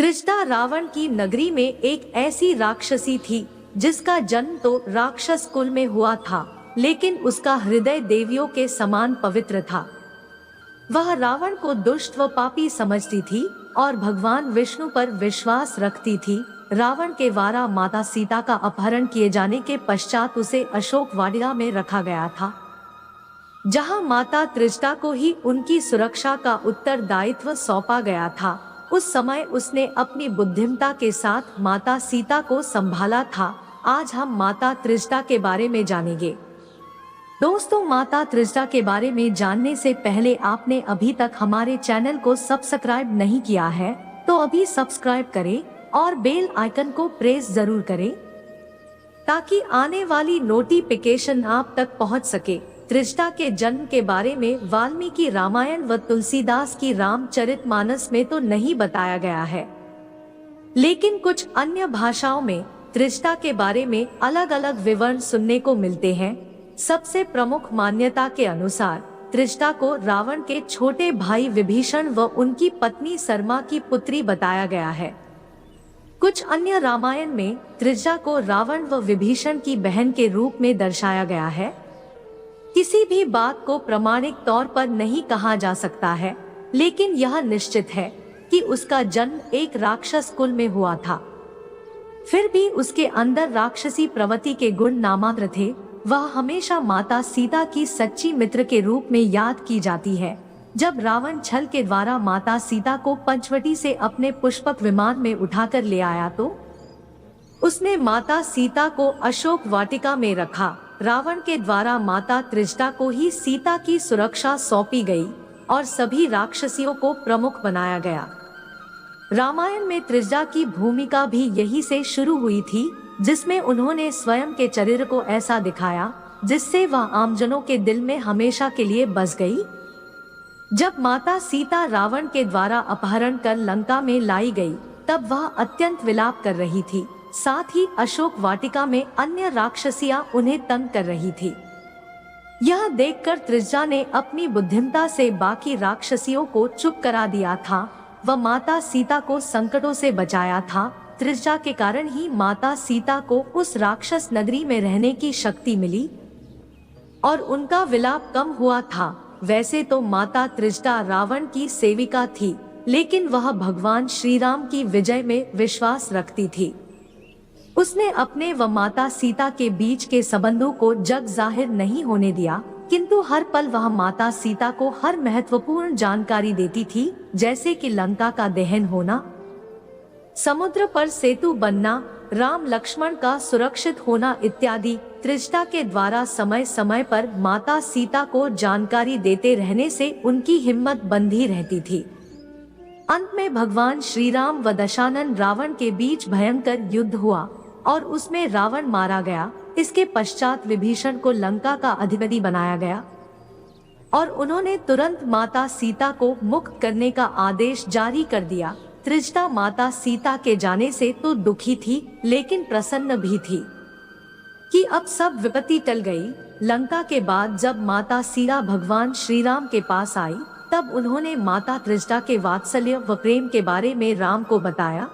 त्रिजटा रावण की नगरी में एक ऐसी राक्षसी थी जिसका जन्म तो राक्षस कुल में हुआ था, लेकिन उसका हृदय देवियों के समान पवित्र था। वह रावण को दुष्ट व पापी समझती थी और भगवान विष्णु पर विश्वास रखती थी। रावण के द्वारा माता सीता का अपहरण किए जाने के पश्चात उसे अशोक वाटिका में रखा गया था, जहां माता त्रिजटा को ही उनकी सुरक्षा का उत्तरदायित्व सौंपा गया था। उस समय उसने अपनी बुद्धिमत्ता के साथ माता सीता को संभाला था। आज हम माता त्रिजटा के बारे में जानेंगे। दोस्तों, माता त्रिजटा के बारे में जानने से पहले आपने अभी तक हमारे चैनल को सब्सक्राइब नहीं किया है तो अभी सब्सक्राइब करें और बेल आइकन को प्रेस जरूर करें ताकि आने वाली नोटिफिकेशन आप तक पहुंच सके। त्रिजटा के जन्म के बारे में वाल्मीकि रामायण व तुलसीदास की रामचरितमानस में तो नहीं बताया गया है, लेकिन कुछ अन्य भाषाओं में त्रिजटा के बारे में अलग अलग विवरण सुनने को मिलते हैं। सबसे प्रमुख मान्यता के अनुसार त्रिजटा को रावण के छोटे भाई विभीषण व उनकी पत्नी सरमा की पुत्री बताया गया है। कुछ अन्य रामायण में त्रिजटा को रावण व विभीषण की बहन के रूप में दर्शाया गया है। किसी भी बात को प्रामाणिक तौर पर नहीं कहा जा सकता है, लेकिन यह निश्चित है कि उसका जन्म एक राक्षस कुल में हुआ था। फिर भी उसके अंदर राक्षसी प्रवृत्ति के गुण नामात्र थे। वह हमेशा माता सीता की सच्ची मित्र के रूप में याद की जाती है। जब रावण छल के द्वारा माता सीता को पंचवटी से अपने पुष्पक विमान में उठाकर ले आया तो उसने माता सीता को अशोक वाटिका में रखा। रावण के द्वारा माता त्रिजटा को ही सीता की सुरक्षा सौंपी गई और सभी राक्षसियों को प्रमुख बनाया गया। रामायण में त्रिजटा की भूमिका भी यही से शुरू हुई थी, जिसमें उन्होंने स्वयं के चरित्र को ऐसा दिखाया जिससे वह आमजनों के दिल में हमेशा के लिए बस गई। जब माता सीता रावण के द्वारा अपहरण कर लंका में लाई गई, तब वह अत्यंत विलाप कर रही थी। साथ ही अशोक वाटिका में अन्य राक्षसियां उन्हें तंग कर रही थी। यह देखकर त्रिजटा ने अपनी बुद्धिमत्ता से बाकी राक्षसियों को चुप करा दिया था व माता सीता को संकटों से बचाया था। त्रिजटा के कारण ही माता सीता को उस राक्षस नगरी में रहने की शक्ति मिली और उनका विलाप कम हुआ था। वैसे तो माता त्रिजटा रावण की सेविका थी, लेकिन वह भगवान श्री राम की विजय में विश्वास रखती थी। उसने अपने व माता सीता के बीच के संबंधों को जग जाहिर नहीं होने दिया, किंतु हर पल वह माता सीता को हर महत्वपूर्ण जानकारी देती थी, जैसे कि लंका का दहन होना, समुद्र पर सेतु बनना, राम लक्ष्मण का सुरक्षित होना इत्यादि। त्रिजटा के द्वारा समय समय पर माता सीता को जानकारी देते रहने से उनकी हिम्मत बंधी रहती थी। अंत में भगवान श्री राम व दशानन रावण के बीच भयंकर युद्ध हुआ और उसमें रावण मारा गया। इसके पश्चात विभीषण को लंका का अधिपति बनाया गया और उन्होंने तुरंत माता सीता को मुक्त करने का आदेश जारी कर दिया। त्रिजटा माता सीता के जाने से तो दुखी थी, लेकिन प्रसन्न भी थी कि अब सब विपत्ति टल गई। लंका के बाद जब माता सीता भगवान श्री राम के पास आई, तब उन्होंने माता त्रिजटा के वात्सल्य व प्रेम के बारे में राम को बताया।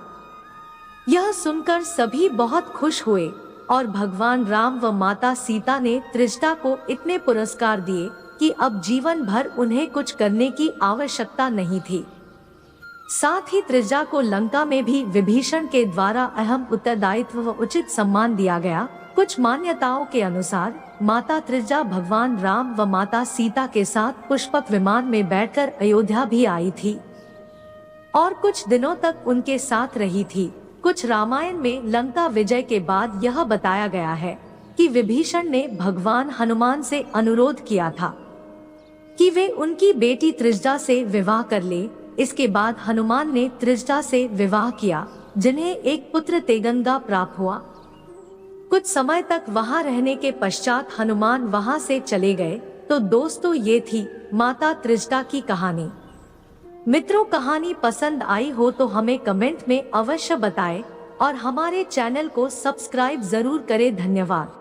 यह सुनकर सभी बहुत खुश हुए और भगवान राम व माता सीता ने त्रिजटा को इतने पुरस्कार दिए कि अब जीवन भर उन्हें कुछ करने की आवश्यकता नहीं थी। साथ ही त्रिजटा को लंका में भी विभीषण के द्वारा अहम उत्तरदायित्व व उचित सम्मान दिया गया। कुछ मान्यताओं के अनुसार माता त्रिजटा भगवान राम व माता सीता के साथ पुष्पक विमान में बैठकर अयोध्या भी आई थी और कुछ दिनों तक उनके साथ रही थी। कुछ रामायण में लंका विजय के बाद यह बताया गया है कि विभीषण ने भगवान हनुमान से अनुरोध किया था कि वे उनकी बेटी त्रिजटा से विवाह कर ले। इसके बाद हनुमान ने त्रिजटा से विवाह किया, जिन्हें एक पुत्र तेगंगा प्राप्त हुआ। कुछ समय तक वहां रहने के पश्चात हनुमान वहां से चले गए। तो दोस्तों, ये थी माता त्रिजटा की कहानी। मित्रों, कहानी पसंद आई हो तो हमें कमेंट में अवश्य बताएं और हमारे चैनल को सब्सक्राइब जरूर करें। धन्यवाद।